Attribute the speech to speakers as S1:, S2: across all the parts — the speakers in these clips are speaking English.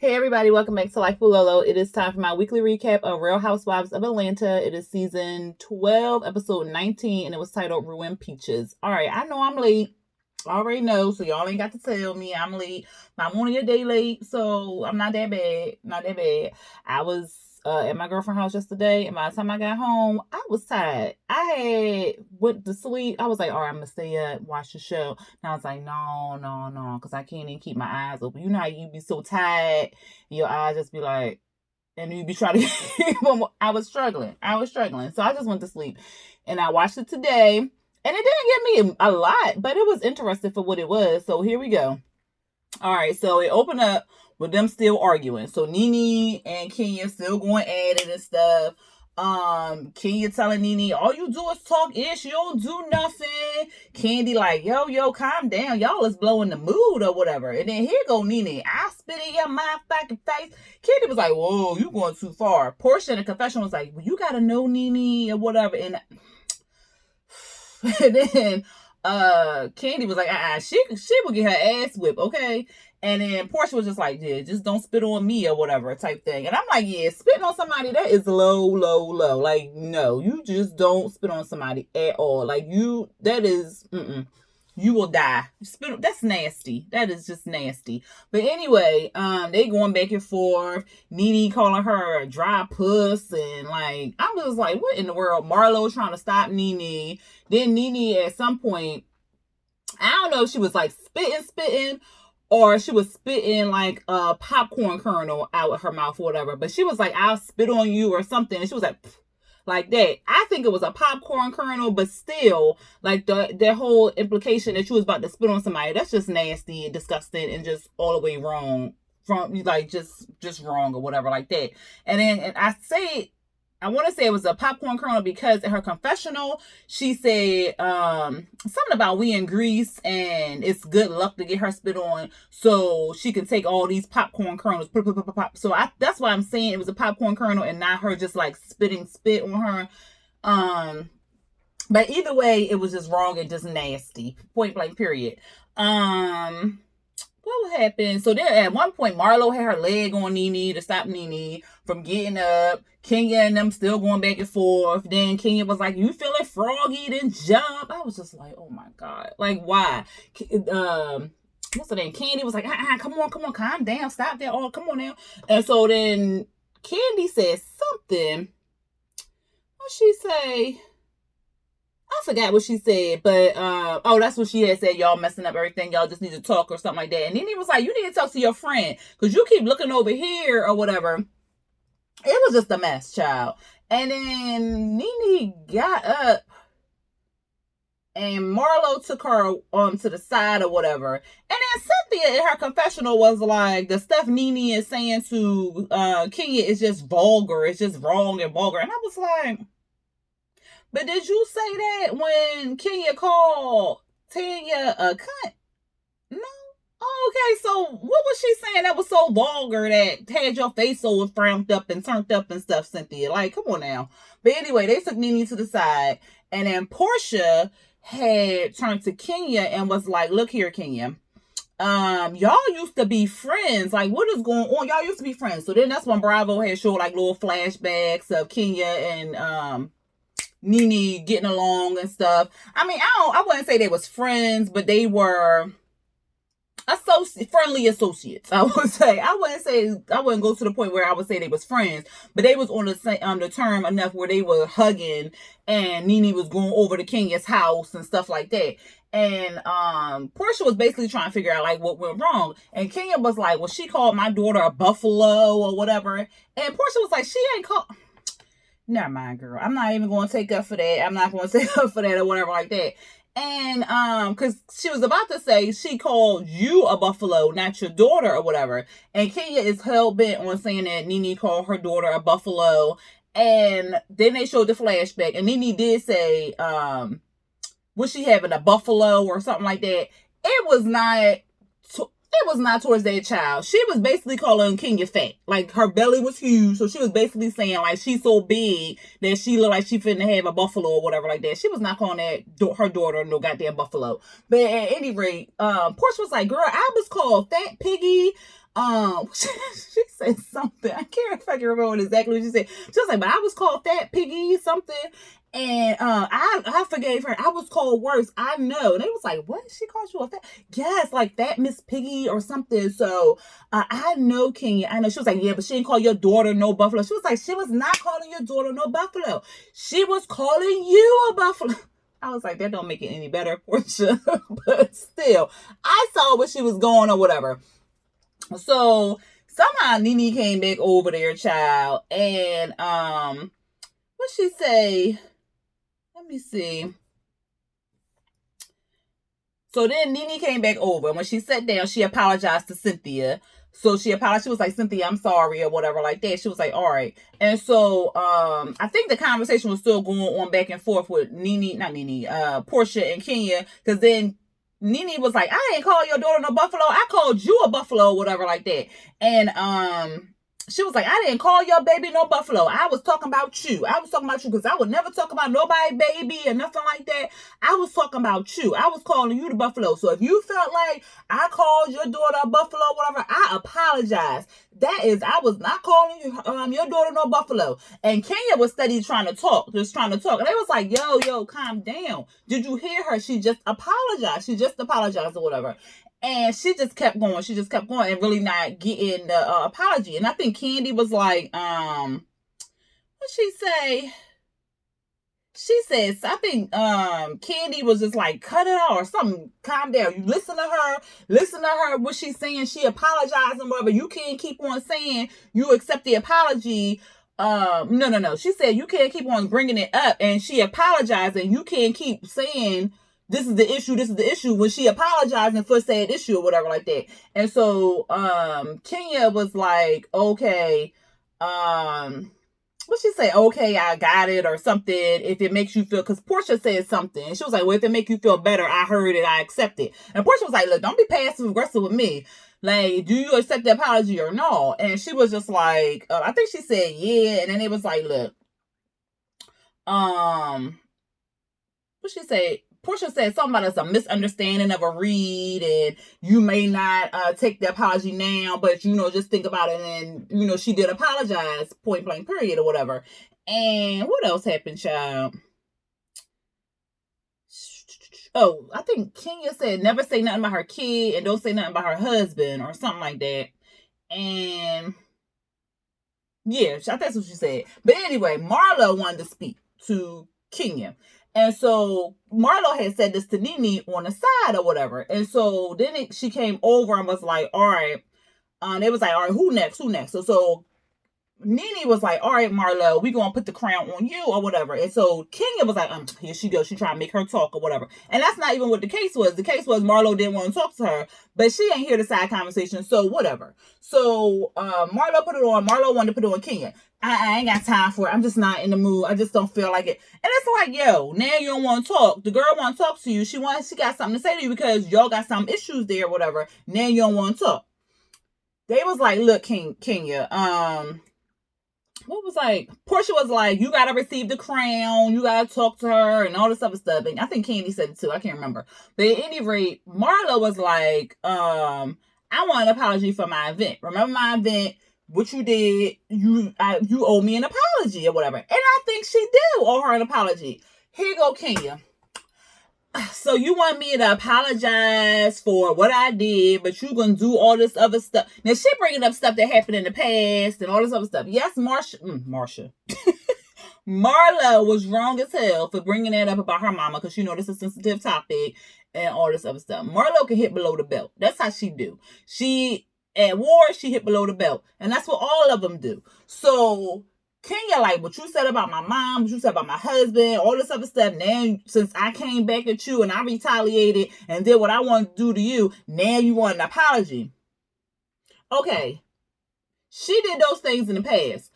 S1: Hey everybody, welcome back to Life with Lolo. It is time for my weekly recap of Real Housewives of Atlanta. It is season 12, episode 19, and it was titled Ruined Peaches. Alright, I know I'm late. I already know, so y'all ain't got to tell me I'm late. I'm only a day late, so I'm not that bad. Not that bad. I was at my girlfriend's house yesterday, and by the time I got home, I was tired. I had went to sleep. I was like, all right, I'm gonna stay up, watch the show. And I was like, no, because I can't even keep my eyes open. You know how you be so tired, your eyes just be like, and you be trying to keep them. I was struggling. So I just went to sleep, and I watched it today. And it didn't give me a lot, but it was interesting for what it was. So here we go. All right, so it opened up with them still arguing. So Nene and Kenya still going at it and stuff. Kenya telling Nene, all you do is talk ish, you don't do nothing. Candy like, yo, calm down. Y'all is blowing the mood or whatever. And then here go Nene. I spit in your motherfucking face. Candy was like, whoa, you going too far. Portia in the confession was like, well, you gotta know Nene or whatever. And then Candy was like, she will get her ass whipped, okay? And then Portia was just like, yeah, just don't spit on me or whatever type thing. And I'm like, yeah, spitting on somebody, that is low. Like, no, you just don't spit on somebody at all. Like, that is, you will die. That's nasty. That is just nasty. But anyway, they going back and forth. Nene calling her a dry puss, and like, I was like, what in the world? Marlo trying to stop Nene. Then Nene at some point, I don't know if she was like spitting, or she was spitting like a popcorn kernel out of her mouth or whatever. But she was like, I'll spit on you or something. And she was like that. I think it was a popcorn kernel, but still, like the whole implication that you was about to spit on somebody, that's just nasty and disgusting and just all the way wrong. From like just wrong or whatever like that. And then I want to say it was a popcorn kernel because in her confessional, she said something about we in Greece and it's good luck to get her spit on so she can take all these popcorn kernels. So that's why I'm saying it was a popcorn kernel and not her just like spitting spit on her. But either way, it was just wrong and just nasty. Point blank, period. What happened? So then at one point, Marlo had her leg on Nene to stop Nene from getting up. Kenya and them still going back and forth. Then Kenya was like, you feeling froggy, then jump. I was just like, oh my God. Like, why? What's her name? Candy was like, come on, calm down. Stop that. Oh, come on now. And so then Candy said something. What she say? I forgot what she said, but that's what she had said. Y'all messing up everything. Y'all just need to talk or something like that. And then he was like, you need to talk to your friend because you keep looking over here or whatever. It was just a mess, child. And then Nene got up and Marlo took her to the side or whatever. And then Cynthia in her confessional was like, the stuff Nene is saying to Kenya is just vulgar. It's just wrong and vulgar. And I was like, but did you say that when Kenya called Tanya a cunt? No. Oh, okay, so what was she saying that was so vulgar that had your face so frowned up and turned up and stuff, Cynthia? Like, come on now. But anyway, they took Nene to the side, and then Portia had turned to Kenya and was like, look here, Kenya. Y'all used to be friends. Like, what is going on? Y'all used to be friends. So then that's when Bravo had showed like little flashbacks of Kenya and Nene getting along and stuff. I mean, I wouldn't say they was friends, but they were friendly associates. I would say. I wouldn't go to the point where I would say they was friends, but they was on the term enough where they were hugging, and Nene was going over to Kenya's house and stuff like that. And Portia was basically trying to figure out like what went wrong. And Kenya was like, well, she called my daughter a buffalo or whatever. And Portia was like, she ain't called. Never mind, girl. I'm not even going to take up for that. I'm not going to take up for that or whatever like that. And because she was about to say she called you a buffalo, not your daughter or whatever. And Kenya is hell bent on saying that Nene called her daughter a buffalo. And then they showed the flashback, and Nene did say, was she having a buffalo or something like that? It was not towards that child. She was basically calling Kenya fat. Like, her belly was huge, so she was basically saying, like, she's so big that she looked like she finna have a buffalo or whatever like that. She was not calling that her daughter no goddamn buffalo. But at any rate, Portia was like, girl, I was called fat piggy. She said something. I can't fucking remember exactly what she said. She was like, but I was called Fat Piggy something. And I forgave her. I was called worse. I know. And they was like, what? She called you a fat? Yes, like Fat Miss Piggy or something. So I know, Kenya. I know. She was like, yeah, but she didn't call your daughter no buffalo. She was like, she was not calling your daughter no buffalo. She was calling you a buffalo. I was like, that don't make it any better, Portia. But still, I saw where she was going or whatever. So somehow Nene came back over there, child. And what she say? Let me see. So then Nene came back over. When she sat down, she apologized to Cynthia. So she apologized. She was like, Cynthia, I'm sorry, or whatever like that. She was like, all right. And so I think the conversation was still going on back and forth with Portia and Kenya. Because then Nene was like, I ain't call your daughter no buffalo. I called you a buffalo, or whatever like that. And she was like, I didn't call your baby no buffalo. I was talking about you. I was talking about you because I would never talk about nobody baby or nothing like that. I was talking about you. I was calling you the buffalo. So if you felt like I called your daughter a buffalo, whatever, I apologize. That is, I was not calling your daughter no buffalo. And Kenya was steady trying to talk. And they was like, yo, calm down. Did you hear her? She just apologized. Or whatever. And she just kept going. And really not getting the apology. And I think Candy was like, what'd she say? She says, I think Candy was just like, cut it out or something. Calm down. You listen to her, what she's saying. She apologized and whatever. You can't keep on saying you accept the apology. No. She said you can't keep on bringing it up. And she apologized and you can't keep saying this is the issue when she apologizing for said issue or whatever like that. And so Kenya was like, okay, what she say? Okay, I got it or something. If it makes you feel, because Portia said something. And she was like, well, if it make you feel better, I heard it, I accept it. And Portia was like, look, don't be passive aggressive with me. Like, do you accept the apology or no? And she was just like, I think she said, yeah. And then it was like, look, what she say? Portia said something about it's a misunderstanding of a read and you may not take the apology now, but, just think about it. And, she did apologize, point blank, period, or whatever. And what else happened, child? Oh, I think Kenya said never say nothing about her kid and don't say nothing about her husband or something like that. And, yeah, I think that's what she said. But anyway, Marlo wanted to speak to Kenya. And so Marlo had said this to Nene on the side or whatever. And so then she came over and was like, all right. They was like, all right, who next? So Nene was like, all right, Marlo, we going to put the crown on you or whatever. And so Kenya was like, here she goes. She trying to make her talk or whatever. And that's not even what the case was. The case was Marlo didn't want to talk to her, but she ain't hear the side conversation. So whatever. So Marlo put it on. Marlo wanted to put it on Kenya. I ain't got time for it. I'm just not in the mood. I just don't feel like it. And it's like, yo, now you don't want to talk. The girl want to talk to you. She got something to say to you because y'all got some issues there or whatever. Now you don't want to talk. They was like, look, Kenya, what was like, Portia was like, you gotta receive the crown, you gotta talk to her and all this other stuff. And I think Candy said it too, I can't remember. But at any rate, Marlo was like, I want an apology for my event. Remember my event? What you did, you owe me an apology or whatever. And I think she did owe her an apology. Here you go, Kenya. So you want me to apologize for what I did, but you gonna do all this other stuff. Now she bringing up stuff that happened in the past and all this other stuff. Yes, Marlo was wrong as hell for bringing that up about her mama because this is a sensitive topic and all this other stuff. Marlo can hit below the belt. That's how she do. She at war, she hit below the belt, and that's what all of them do. So Kenya, like, what you said about my mom, what you said about my husband, all this other stuff. Now, since I came back at you and I retaliated and did what I wanted to do to you, now you want an apology. Okay. She did those things in the past.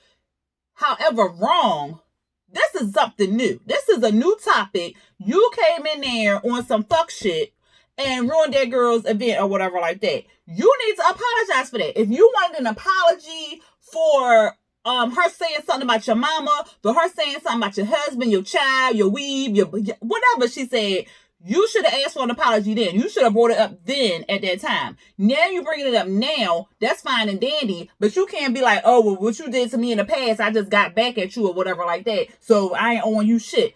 S1: However, wrong. This is something new. This is a new topic. You came in there on some fuck shit and ruined that girl's event or whatever like that. You need to apologize for that. If you wanted an apology for her saying something about your mama, for her saying something about your husband, your child, your weave, your whatever she said, You should have asked for an apology then. You should have brought it up then at that time. Now you bringing it up now. That's fine and dandy. But you can't be like, oh, well, what you did to me in the past, I just got back at you or whatever like that. So I ain't owing you shit.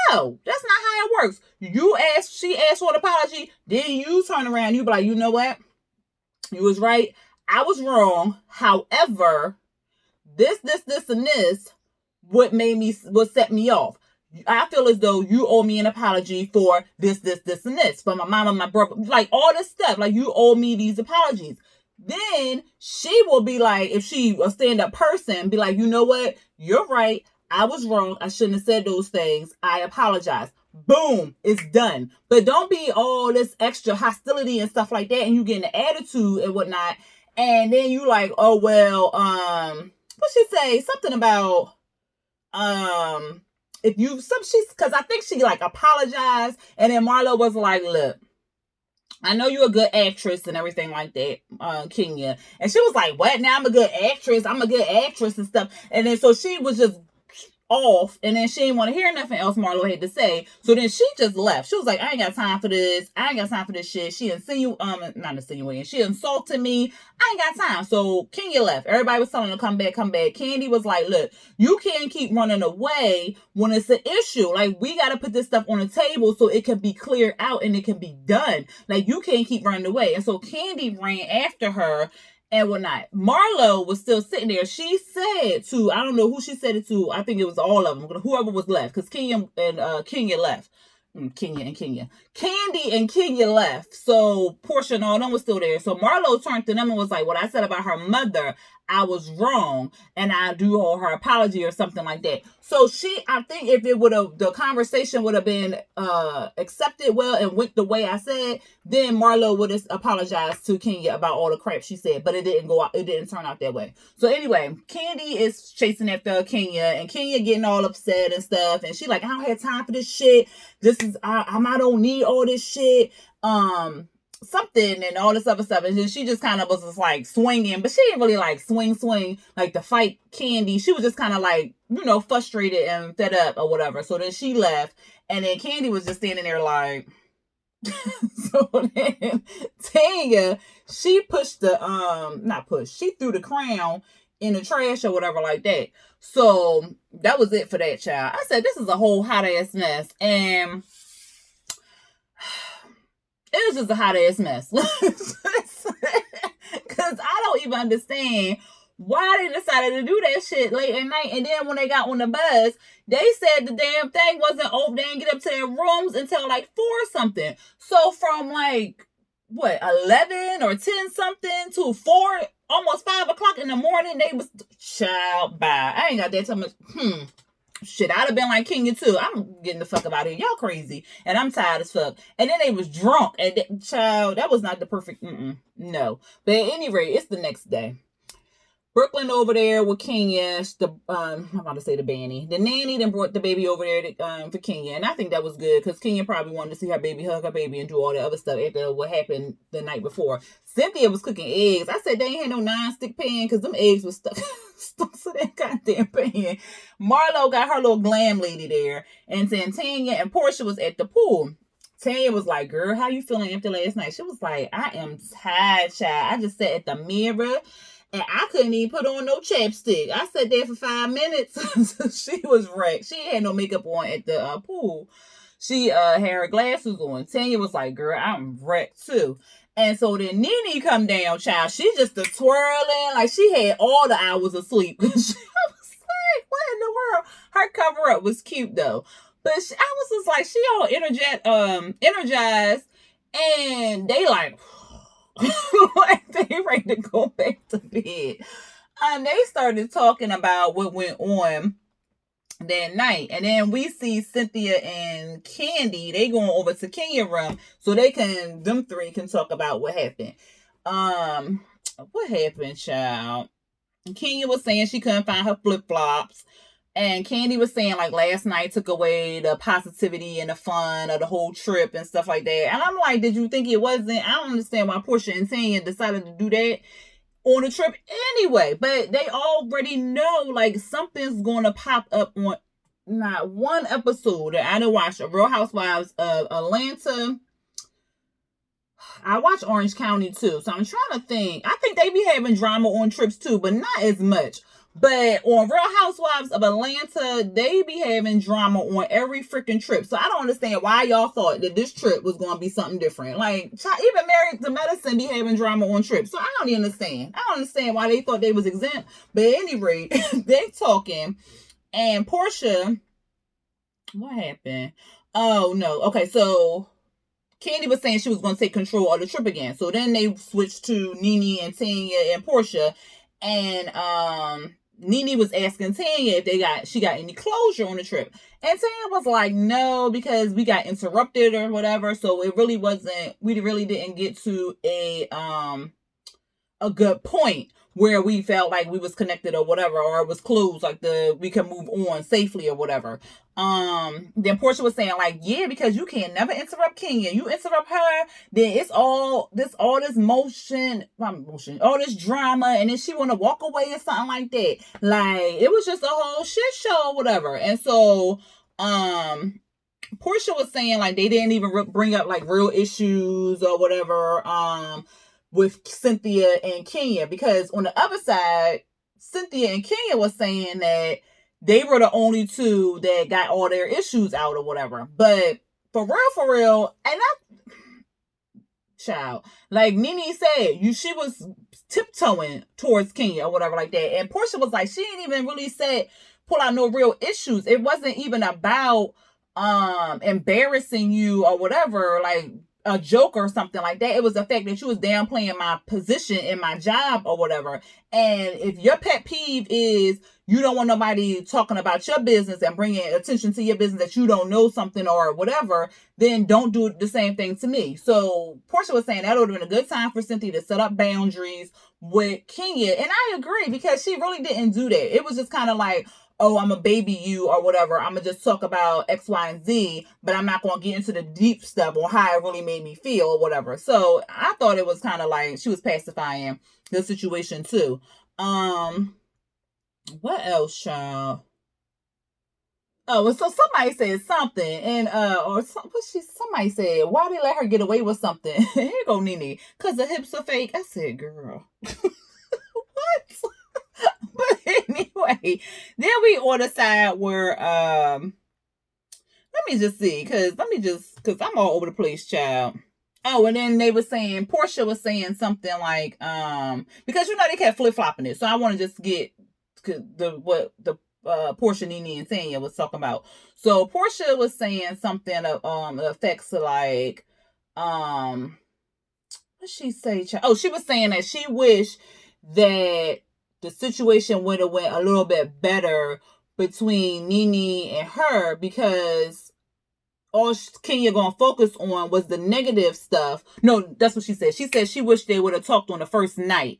S1: No, that's not how it works. She asked for an apology. Then you turn around. You be like, you know what? You was right. I was wrong. However, this, and this, what set me off. I feel as though you owe me an apology for this, and this. For my mama, my brother, like all this stuff. Like you owe me these apologies. Then she will be like, if she a stand-up person, be like, you know what? You're right. I was wrong. I shouldn't have said those things. I apologize. Boom. It's done. But don't be all this extra hostility and stuff like that. And you get an attitude and whatnot. And then you like, oh, well, what she say? Something about, because I think she like apologized, and then Marlo was like, look, I know you're a good actress and everything like that, Kenya. And she was like, what? Now I'm a good actress and stuff. And then so she was just off, and then she didn't want to hear nothing else Marlo had to say. So then she just left. She was like, I ain't got time for this. I ain't got time for this shit. She she insulted me. I ain't got time. So Kenya left. Everybody was telling her come back. Candy was like, look, you can't keep running away when it's an issue. Like, we got to put this stuff on the table so it can be cleared out and it can be done. Like, you can't keep running away. And so Candy ran after her and whatnot. Marlo was still sitting there. She said to, I don't know who she said it to. I think it was all of them. Whoever was left. Because Kenya left. Candy and Kenya left. So Portia and all them was still there. So Marlo turned to them and was like, what I said about her mother, I was wrong. And I do owe her apology or something like that. So I think if the conversation would have been accepted well and went the way I said, then Marlo would have apologized to Kenya about all the crap she said. But it didn't turn out that way. So anyway, Candy is chasing after Kenya, and Kenya getting all upset and stuff. And she like, I don't have time for this shit. I don't need all this shit. Something and all this other stuff. And then she just kind of was just like swinging, but she didn't really like swing like to fight Candy. She was just kind of like, frustrated and fed up or whatever. So then she left, and then Candy was just standing there like, so then Tanya, she pushed she threw the crown in the trash or whatever like that. So that was it for that child. I said, this is a whole hot ass mess. And it was just a hot ass mess. Because I don't even understand why they decided to do that shit late at night. And then when they got on the bus, they said the damn thing wasn't open. They didn't get up to their rooms until like 4 something. So from like, 11 or 10 something to 4, almost 5 o'clock in the morning, they was, child, bye. I ain't got that time much. Shit, I'd have been like Kenya too. I'm getting the fuck up out of here. Y'all crazy. And I'm tired as fuck. And then they was drunk. And child, that was not the perfect, no. But at any rate, it's the next day. Brooklyn over there with Kenya, I'm about to say the Banny. The nanny then brought the baby over there for Kenya. And I think that was good because Kenya probably wanted to see her baby hug her baby and do all the other stuff after what happened the night before. Cynthia was cooking eggs. I said they ain't had no non-stick pan because them eggs was stuck to that goddamn pan. Marlo got her little glam lady there. And then Tanya and Portia was at the pool. Tanya was like, girl, how you feeling after last night? She was like, I am tired, child. I just sat at the mirror. And I couldn't even put on no chapstick. I sat there for 5 minutes. She was wrecked. She had no makeup on at the pool. She had her glasses on. Tanya was like, girl, I'm wrecked too. And so then Nene come down, child. She just a twirling. Like she had all the hours of sleep. She was like, what in the world? Her cover up was cute though. But I was just like, she all energized. And they like... like they ready to go back to bed. And they started talking about what went on that night. And then we see Cynthia and Candy, they going over to Kenya's room so them three can talk about what happened. What happened, child? Kenya was saying she couldn't find her flip-flops. And Candy was saying, like, last night took away the positivity and the fun of the whole trip and stuff like that. And I'm like, did you think it wasn't? I don't understand why Portia and Tanya decided to do that on the trip anyway. But they already know, like, something's going to pop up on not one episode that I didn't watch of Real Housewives of Atlanta. I watch Orange County too, so I'm trying to think. I think they be having drama on trips too, but not as much. But on Real Housewives of Atlanta, they be having drama on every freaking trip. So I don't understand why y'all thought that this trip was going to be something different. Like, even Married to Medicine be having drama on trips. So I don't even understand. I don't understand why they thought they was exempt. But at any rate, they talking. And Portia, what happened? Oh, no. Okay, so Candy was saying she was going to take control of the trip again. So then they switched to Nene and Tanya and Portia. And Nene was asking Tanya if she got any closure on the trip. And Tanya was like, no, because we got interrupted or whatever. So it really wasn't, we really didn't get to a good point where we felt like we was connected or whatever, or it was closed, like we can move on safely or whatever. Then Portia was saying like, yeah, because you can never interrupt Kenya. You interrupt her, then it's all this motion, all this drama, and then she want to walk away or something like that. Like, it was just a whole shit show or whatever. And so, Portia was saying like they didn't even bring up like real issues or whatever, with Cynthia and Kenya, because on the other side, Cynthia and Kenya was saying that they were the only two that got all their issues out or whatever. But for real, and child, like Nene said, she was tiptoeing towards Kenya or whatever like that. And Portia was like, she didn't even really pull out no real issues. It wasn't even about embarrassing you or whatever, like a joke or something like that. It was the fact that you was downplaying my position in my job or whatever. And if your pet peeve is you don't want nobody talking about your business and bringing attention to your business that you don't know something or whatever, then don't do the same thing to me. So Portia was saying that would have been a good time for Cynthia to set up boundaries with Kenya. And I agree, because she really didn't do that. It was just kind of like, oh, I'm a baby you or whatever. I'm going to just talk about X, Y, and Z, but I'm not going to get into the deep stuff on how it really made me feel or whatever. So I thought it was kind of like she was pacifying the situation too. What else, child? Oh, so somebody said something, and somebody said, why they let her get away with something? Here go Nene, because the hips are fake. I said, girl, what? But anyway, then we on the side where let me just see, because I'm all over the place, child. Oh, and then they were saying, Portia was saying something like, because they kept flip-flopping it, so I want to just get what the Portia, Nene, and Tanya was talking about. So Portia was saying something of effects like, what she say, child? Oh, she was saying that she wished that the situation would have went a little bit better between Nene and her, because all Kenya gonna focus on was the negative stuff. No, that's what she said. She said she wished they would have talked on the first night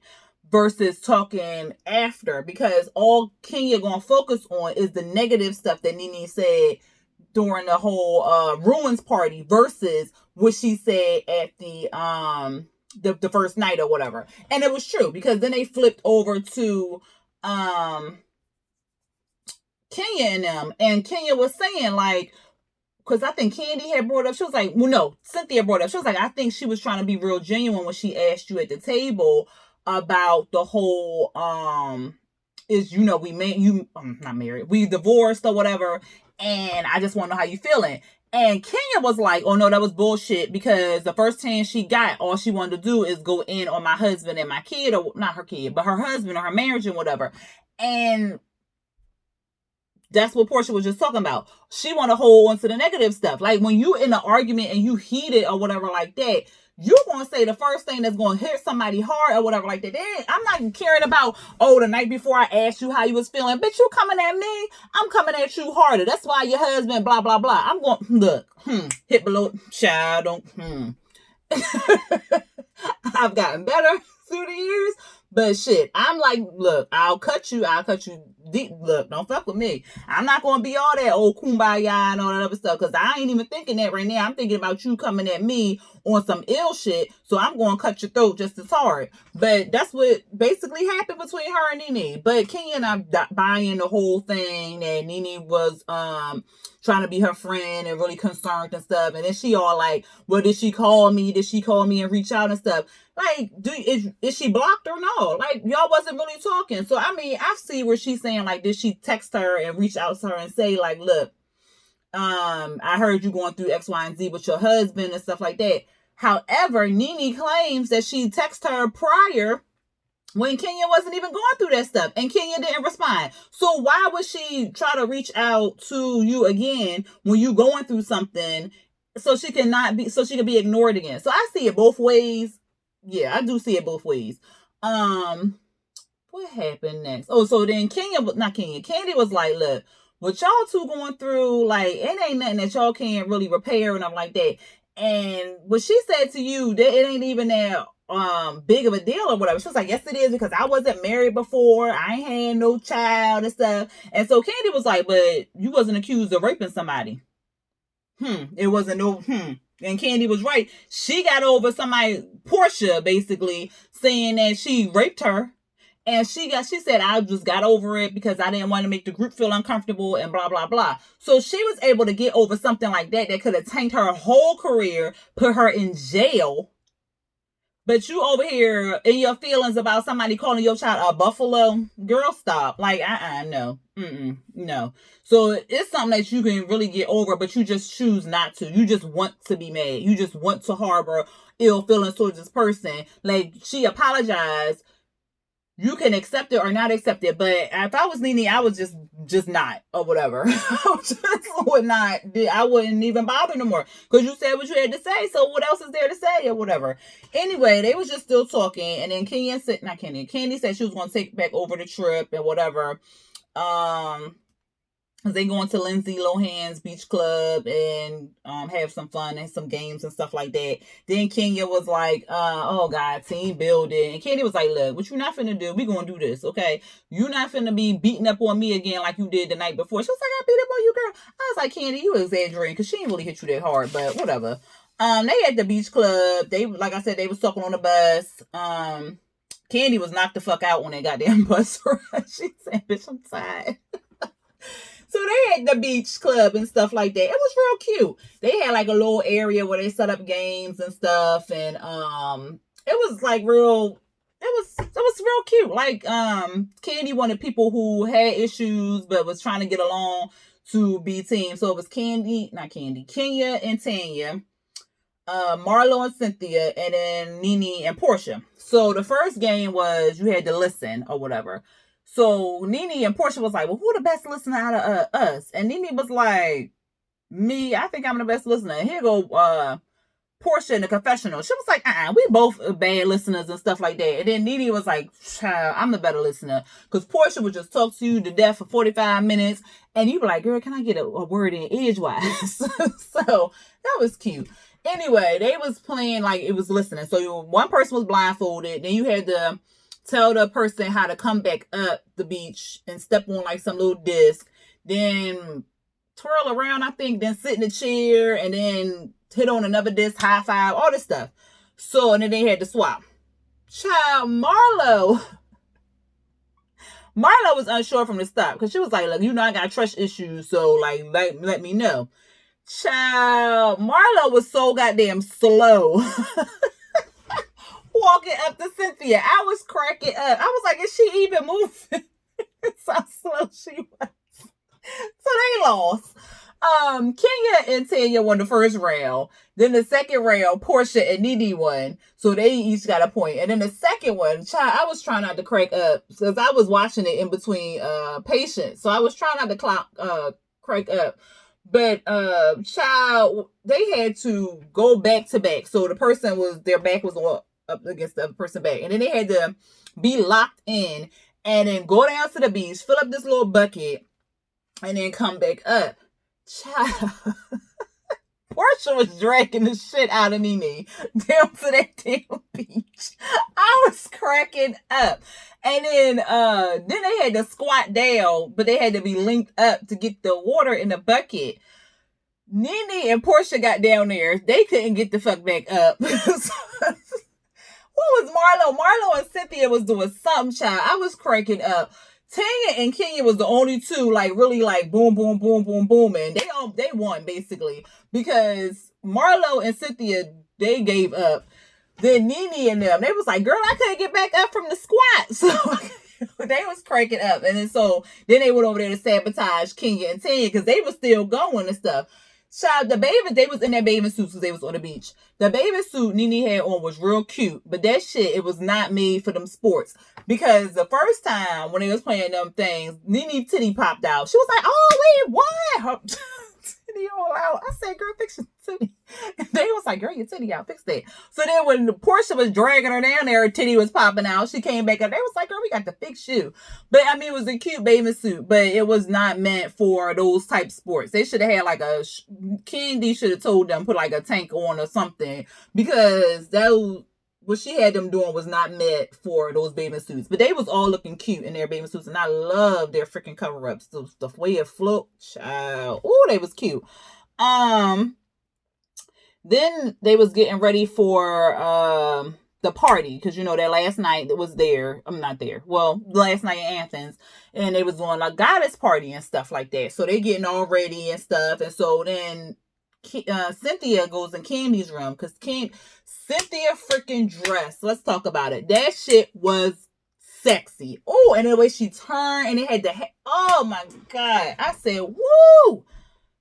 S1: versus talking after, because all Kenya gonna focus on is the negative stuff that Nene said during the whole ruins party versus what she said at the first night or whatever. And it was true, because then they flipped over to Kenya and them, and Kenya was saying like, because I think Candy had brought up, she was like, well, no, Cynthia brought up, she was like, I think she was trying to be real genuine when she asked you at the table about the whole we divorced or whatever, and I just want to know how you feeling. And Kenya was like, oh no, that was bullshit, because the first chance she got, all she wanted to do is go in on my husband and my kid, or not her kid, but her husband or her marriage and whatever. And that's what Portia was just talking about. She want to hold on to the negative stuff. Like, when you in an argument and you heated or whatever like that, you're going to say the first thing that's going to hit somebody hard or whatever like that. Then I'm not caring about, oh, the night before I asked you how you was feeling. Bitch, you coming at me? I'm coming at you harder. That's why your husband, blah, blah, blah. I'm going, look, hit below, child, don't, I've gotten better through the years, But shit, I'm like, look, I'll cut you deep. Look, don't fuck with me. I'm not gonna be all that old kumbaya and all that other stuff, because I ain't even thinking that right now. I'm thinking about you coming at me on some ill shit, so I'm gonna cut your throat just as hard. But that's what basically happened between her and Nene. But Kenya and I buying the whole thing that Nene was trying to be her friend and really concerned and stuff. And then she all like, well, did she call me? Did she call me and reach out and stuff? Like, is she blocked or no? Like, y'all wasn't really talking. So, I mean, I see where she's saying, like, did she text her and reach out to her and say, like, look, I heard you going through X, Y, and Z with your husband and stuff like that. However, Nene claims that she texted her prior when Kenya wasn't even going through that stuff, and Kenya didn't respond. So why would she try to reach out to you again when you going through something so she can be ignored again? So I see it both ways. Yeah, I do see it both ways. What happened next? Oh, so then Candy was like, look, what y'all two going through, like, it ain't nothing that y'all can't really repair and I'm like that. And what she said to you, that it ain't even that big of a deal or whatever. She was like, yes, it is, because I wasn't married before. I ain't had no child and stuff. And so Candy was like, but you wasn't accused of raping somebody. It wasn't no. And Candy was right. She got over somebody, Portia, basically saying that she raped her. And she said, I just got over it because I didn't want to make the group feel uncomfortable and blah, blah, blah. So she was able to get over something like that could have tanked her whole career, put her in jail. But you over here in your feelings about somebody calling your child a buffalo, girl, stop. Like, no. No. So it's something that you can really get over, but you just choose not to. You just want to be mad. You just want to harbor ill feelings towards this person. Like, she apologized. You can accept it or not accept it, but if I was Nene, I would just not, or whatever. I wouldn't even bother no more, because you said what you had to say, so what else is there to say, or whatever. Anyway, they was just still talking, and then Candy said she was going to take back over the trip and whatever. They going to Lindsay Lohan's beach club and have some fun and some games and stuff like that. Then Kenya was like, oh God, team building. And Candy was like, look, what you not finna do? We gonna do this, okay? You not finna be beating up on me again like you did the night before. She was like, I beat up on you, girl. I was like, Candy, you exaggerating, because she ain't really hit you that hard, but whatever. They at the beach club. They, like I said, they was talking on the bus. Candy was knocked the fuck out when they got damn bus ride. She said, bitch, I'm tired. So they had the beach club and stuff like that. It was real cute. They had like a little area where they set up games and stuff, and it was like real. It was real cute. Like Candy wanted people who had issues but was trying to get along to be teams. So it was Kenya and Tanya, Marlo and Cynthia, and then Nene and Portia. So the first game was you had to listen or whatever. So Nene and Portia was like, well, who the best listener out of us? And Nene was like, me, I think I'm the best listener. And here go Portia in the confessional. She was like, we both bad listeners and stuff like that. And then Nene was like, child, I'm the better listener. Because Portia would just talk to you to death for 45 minutes. And you were like, girl, can I get a word in edgewise? So that was cute. Anyway, they was playing like it was listening. So one person was blindfolded. Then you had to tell the person how to come back up the beach and step on like some little disc. Then twirl around, I think. Then sit in a chair and then hit on another disc, high five, all this stuff. So, and then they had to swap. Child, Marlo was unsure from the start, because she was like, look, I got trust issues, so like let me know. Child, Marlo was so goddamn slow. Walking up to Cynthia. I was cracking up. I was like, is she even moving? That's how slow she was. So they lost. Kenya and Tanya won the first round. Then the second round, Portia and Nene won. So they each got a point. And then the second one, child, I was trying not to crack up because I was watching it in between patients. So I was trying not to crack up. But child, they had to go back to back. So the person their back was up against the other person back. And then they had to be locked in and then go down to the beach, fill up this little bucket, and then come back up. Child. Portia was dragging the shit out of Nene down to that damn beach. I was cracking up. And then they had to squat down, but they had to be linked up to get the water in the bucket. Nene and Portia got down there. They couldn't get the fuck back up. What was Marlo? Marlo and Cynthia was doing something, child. I was cracking up. Tanya and Kenya was the only two, like, really, like, boom, boom, boom, boom, boom, and they won, basically, because Marlo and Cynthia, they gave up. Then Nene and them, they was like, girl, I couldn't get back up from the squat, so they was cranking up, and then they went over there to sabotage Kenya and Tanya, because they was still going and stuff. Child, they was in their bathing suits because they was on the beach. The bathing suit Nene had on was real cute, but that shit, it was not made for them sports. Because the first time when they was playing them things, Nene titty popped out. She was like, oh, wait, what? Her titty all out. I said, girl, fix your titty. And they was like, girl, your titty out, fix that. So then when Portia was dragging her down there, her titty was popping out. She came back up. They was like, girl, we got to fix you. But I mean, it was a cute bathing suit, but it was not meant for those type sports. They should have had like Candy should have told them, put like a tank on or something, because what she had them doing was not meant for those bathing suits. But they was all looking cute in their bathing suits, and I love their freaking cover-ups. The way it float, child. Oh, they was cute. Then they was getting ready for the party, because that last night it was there. I'm not there. Well, last night in Athens, and they was doing a goddess party and stuff like that. So they getting all ready and stuff, and so then Cynthia goes in Candy's room, because Cynthia freaking dress. Let's talk about it. That shit was sexy. Oh, and the way she turned, and it had oh my God. I said, woo!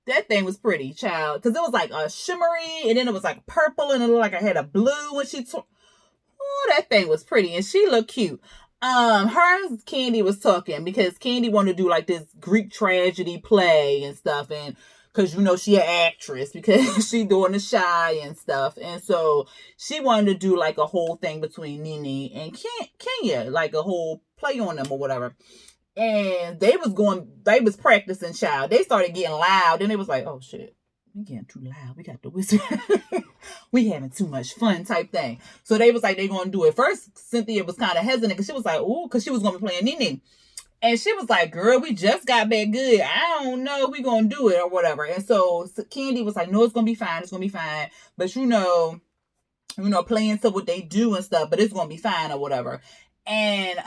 S1: That thing was pretty, child. Because it was like a shimmery, and then it was like purple, and it looked like I had a blue when she oh, that thing was pretty, and she looked cute. Her and Candy was talking, because Candy wanted to do like this Greek tragedy play and stuff, and because she an actress, because she doing the Shy and stuff, and so she wanted to do like a whole thing between Nene and Kenya, like a whole play on them or whatever. And they was practicing, child. They started getting loud, and they was like, oh shit, we getting too loud, we got to whisper. We having too much fun type thing. So they was like, they gonna do it. First, Cynthia was kind of hesitant, because she was like, ooh, because she was gonna be playing Nene. And she was like, girl, we just got back good. I don't know if we going to do it or whatever. And so Candy was like, no, it's going to be fine. It's going to be fine. But playing to what they do and stuff, but it's going to be fine or whatever. And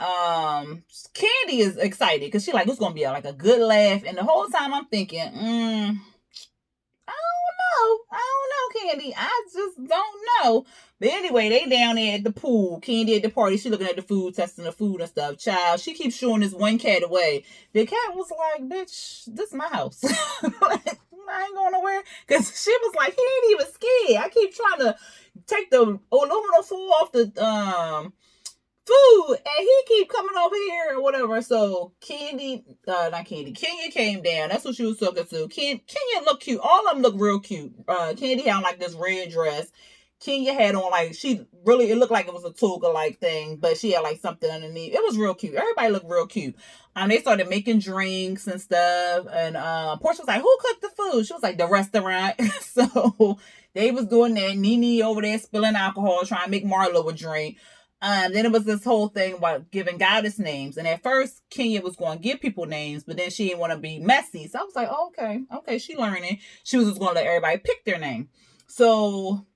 S1: Candy is excited, because she like, it's going to be like a good laugh. And the whole time I'm thinking, I don't know, Candy. I just don't know. But anyway, they down there at the pool. Candy at the party. She looking at the food, testing the food and stuff. Child, she keeps showing this one cat away. The cat was like, bitch, this is my house. Like, I ain't going nowhere. Because she was like, he ain't even scared. I keep trying to take the aluminum foil off the food, and he keep coming over here or whatever. So Kenya came down. That's what she was talking to. Kenya looked cute. All of them look real cute. Candy had on like this red dress. Kenya had on like, it looked like it was a toga like thing, but she had like something underneath. It was real cute. Everybody looked real cute. They started making drinks and stuff, and Portia was like, who cooked the food? She was like, the restaurant. So they was doing that. Nene over there spilling alcohol, trying to make Marlo a drink. Then it was this whole thing about giving goddess names. And at first, Kenya was going to give people names, but then she didn't want to be messy. So I was like, oh, okay, she learning. She was just going to let everybody pick their name. So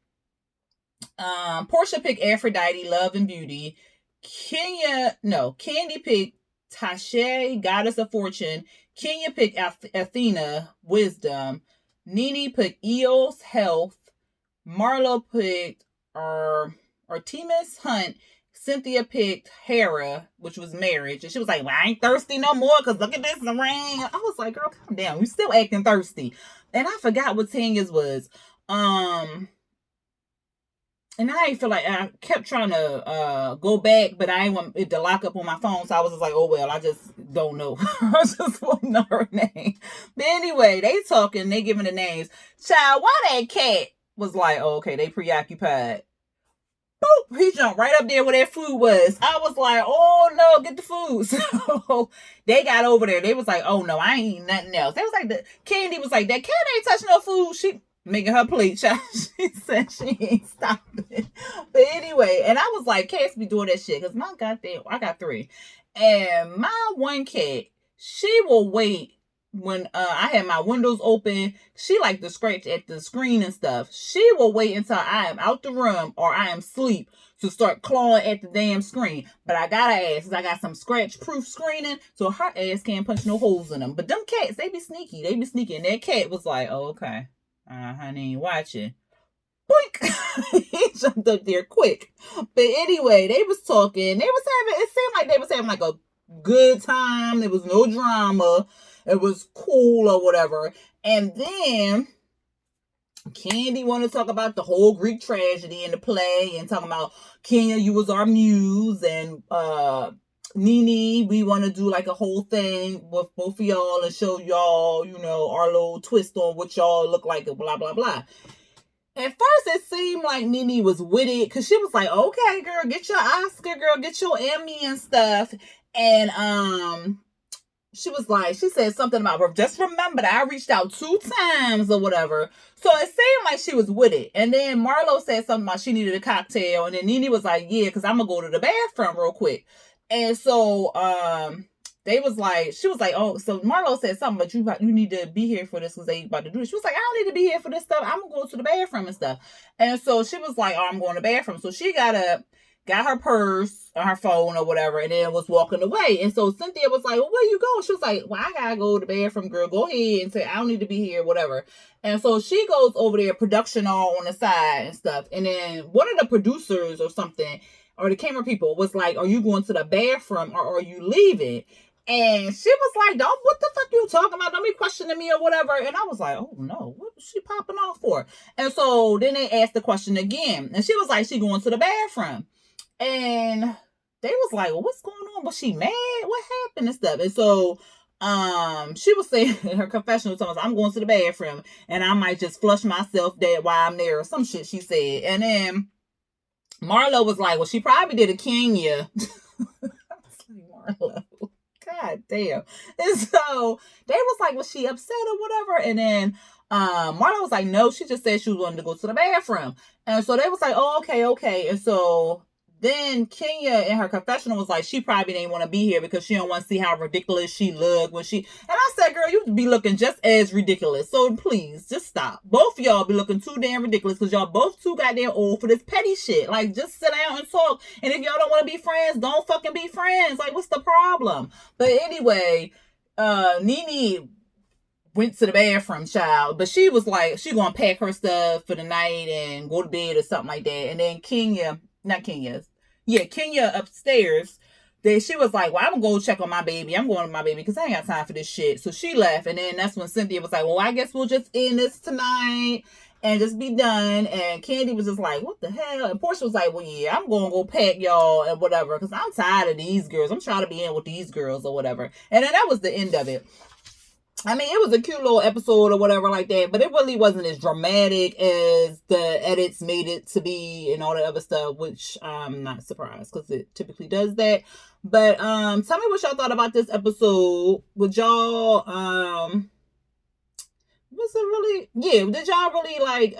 S1: Portia picked Aphrodite, Love and Beauty. Candy picked Tashe, Goddess of Fortune. Kenya picked Athena, Wisdom. Nene picked Eos, Health. Marlo picked Artemis, Hunt. Cynthia picked Hera, which was marriage. And she was like, well, I ain't thirsty no more, because look at this in the rain. I was like, girl, calm down. You still acting thirsty. And I forgot what Tanya's was. And I feel like I kept trying to go back, but I didn't want it to lock up on my phone. So I was just like, oh, well, I just don't know. I just won't know her name. But anyway, they talking, they giving the names. Child, why that cat was like, oh, okay, they preoccupied. Boop, he jumped right up there where that food was. I was like, oh, no, get the food. So they got over there. They was like, oh, no, I ain't eating nothing else. They was like, Candy was like, that cat ain't touching no food. making her plate, child. She said she ain't stopping. But anyway, and I was like, cats be doing that shit. Because I got 3. And my one cat, she will wait when I had my windows open. She like to scratch at the screen and stuff. She will wait until I am out the room or I am asleep to start clawing at the damn screen. But I gotta ask, I got some scratch proof screening, so her ass can't punch no holes in them. But them cats, they be sneaky. And that cat was like, oh, okay. Honey ain't watching. Boink! He jumped up there quick. But anyway, they was talking. It seemed like they was having like a good time. There was no drama. It was cool or whatever. And then Candy wanted to talk about the whole Greek tragedy in the play and talking about, Kenya, you was our muse, and Nene, we want to do like a whole thing with both of y'all and show y'all, our little twist on what y'all look like and blah, blah, blah. At first, it seemed like Nene was with it because she was like, okay, girl, get your Oscar, girl, get your Emmy and stuff. And she said something about, just remember that I reached out 2 times or whatever. So it seemed like she was with it. And then Marlo said something about she needed a cocktail. And then Nene was like, yeah, because I'm going to go to the bathroom real quick. And so she was like, oh, so Marlo said something, but you need to be here for this because they about to do it. She was like, I don't need to be here for this stuff. I'm going to go to the bathroom and stuff. And so she was like, oh, I'm going to the bathroom. So she got up, got her purse or her phone or whatever, and then was walking away. And so Cynthia was like, well, where you going? She was like, well, I got to go to the bathroom, girl. Go ahead and say, I don't need to be here, whatever. And so she goes over there, production all on the side and stuff. And then one of the producers or something, or the camera people, was like, are you going to the bathroom or are you leaving? And she was like, what the fuck you talking about? Don't be questioning me or whatever. And I was like, oh no, what was she popping off for? And so then they asked the question again. And she was like, she going to the bathroom. And they was like, well, what's going on? Was she mad? What happened and stuff? And so she was saying in her confessional, I'm going to the bathroom and I might just flush myself dead while I'm there or some shit she said. And then Marlo was like, well, she probably did a Kenya. Marlo. God damn. And so they was like, was she upset or whatever? And then Marlo was like, no, she just said she was wanting to go to the bathroom. And so they was like, oh, okay. And so then Kenya in her confessional was like, she probably didn't want to be here because she don't want to see how ridiculous she looked when she, and I said, girl, you be looking just as ridiculous. So please, just stop. Both of y'all be looking too damn ridiculous because y'all both too goddamn old for this petty shit. Like, just sit down and talk. And if y'all don't want to be friends, don't fucking be friends. Like, what's the problem? But anyway, Nene went to the bathroom, child, but she was like, she gonna pack her stuff for the night and go to bed or something like that. And then Kenya upstairs, she was like, well, I'm gonna go check on my baby. I'm going to my baby because I ain't got time for this shit. So she left. And then that's when Cynthia was like, well, I guess we'll just end this tonight and just be done. And Candy was just like, what the hell? And Portia was like, well, yeah, I'm gonna go pack y'all and whatever because I'm tired of these girls. I'm trying to be in with these girls or whatever. And then that was the end of it. I mean, it was a cute little episode or whatever like that, but it really wasn't as dramatic as the edits made it to be and all the other stuff, which I'm not surprised because it typically does that. But tell me what y'all thought about this episode. Would y'all did y'all really like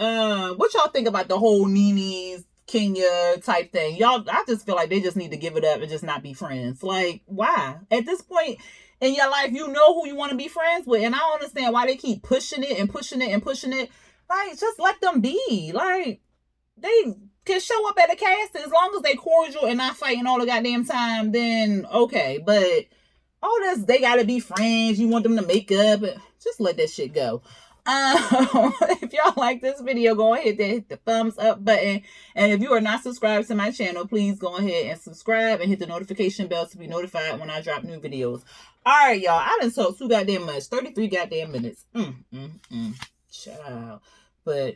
S1: what y'all think about the whole Nene's Kenya type thing? I just feel like they just need to give it up and just not be friends. Like, why? At this point in your life, you know who you want to be friends with, and I don't understand why they keep pushing it. Like, just let them be. Like, they can show up at a casting as long as they cordial and not fighting all the goddamn time, then okay. But all this, they gotta be friends, you want them to make up, just let that shit go. If y'all like this video, go ahead and hit the thumbs up button. And if you are not subscribed to my channel, please go ahead and subscribe and hit the notification bell to be notified when I drop new videos. All right, y'all. I done talked too goddamn much. 33 goddamn minutes. Child. But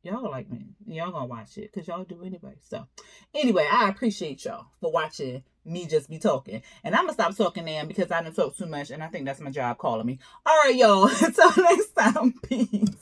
S1: y'all like me. Y'all gonna watch it because y'all do anyway. So anyway, I appreciate y'all for watching me just be talking. And I'm gonna stop talking now because I done talk too much and I think that's my job calling me. All right, y'all. Until next time. Peace.